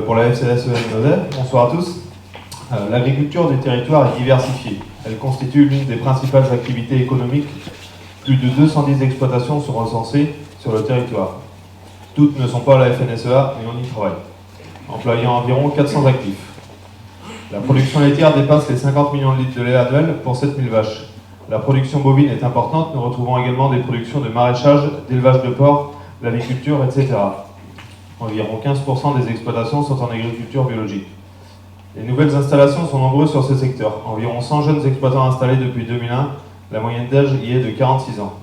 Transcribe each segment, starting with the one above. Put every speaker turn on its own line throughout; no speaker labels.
Pour la FCSE Nozay, bonsoir à tous. L'agriculture des territoires est diversifiée. Elle constitue l'une des principales activités économiques. Plus de 210 exploitations sont recensées sur le territoire. Toutes ne sont pas à la FNSEA, mais on y travaille, employant environ 400 actifs. La production laitière dépasse les 50 millions de litres de lait annuel pour 7000 vaches. La production bovine est importante, nous retrouvons également des productions de maraîchage, d'élevage de porcs, l'aviculture, etc. Environ 15% des exploitations sont en agriculture biologique. Les nouvelles installations sont nombreuses sur ce secteur. Environ 100 jeunes exploitants installés depuis 2001, la moyenne d'âge y est de 46 ans.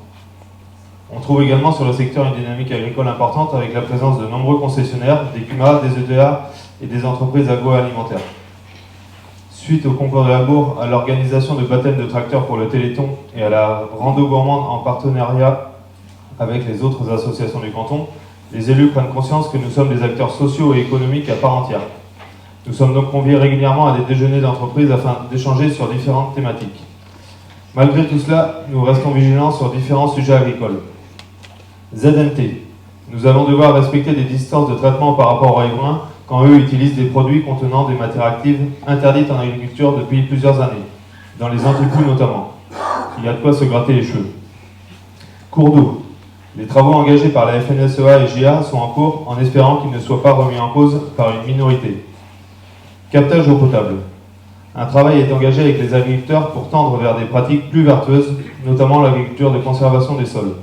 On trouve également sur le secteur une dynamique agricole importante avec la présence de nombreux concessionnaires, des CUMA, des ETA et des entreprises agroalimentaires. Suite au concours de la Bourre, à l'organisation de baptême de tracteurs pour le Téléthon et à la rando gourmande en partenariat avec les autres associations du canton, les élus prennent conscience que nous sommes des acteurs sociaux et économiques à part entière. Nous sommes donc conviés régulièrement à des déjeuners d'entreprise afin d'échanger sur différentes thématiques. Malgré tout cela, nous restons vigilants sur différents sujets agricoles. ZNT. Nous allons devoir respecter des distances de traitement par rapport aux riverains quand eux utilisent des produits contenant des matières actives interdites en agriculture depuis plusieurs années, dans les antipoux notamment. Il y a de quoi se gratter les cheveux. Cours d'eau. Les travaux engagés par la FNSEA et GIA sont en cours en espérant qu'ils ne soient pas remis en cause par une minorité. Captage d'eau potable. Un travail est engagé avec les agriculteurs pour tendre vers des pratiques plus vertueuses, notamment l'agriculture de conservation des sols.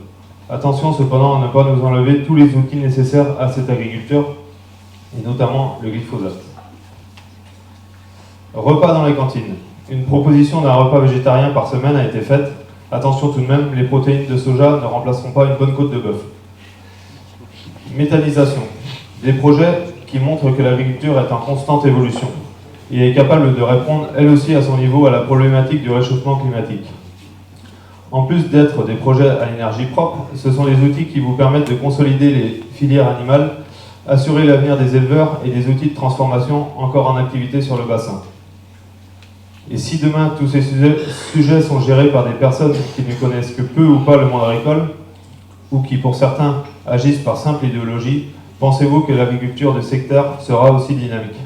Attention cependant à ne pas nous enlever tous les outils nécessaires à cette agriculture, et notamment le glyphosate. Repas dans les cantines. Une proposition d'un repas végétarien par semaine a été faite. Attention tout de même, les protéines de soja ne remplaceront pas une bonne côte de bœuf. Méthanisation. Des projets qui montrent que l'agriculture est en constante évolution et est capable de répondre elle aussi à son niveau à la problématique du réchauffement climatique. En plus d'être des projets à l'énergie propre, ce sont des outils qui vous permettent de consolider les filières animales, assurer l'avenir des éleveurs et des outils de transformation encore en activité sur le bassin. Et si demain tous ces sujets sont gérés par des personnes qui ne connaissent que peu ou pas le monde agricole, ou qui pour certains agissent par simple idéologie, pensez-vous que l'agriculture de secteur sera aussi dynamique ?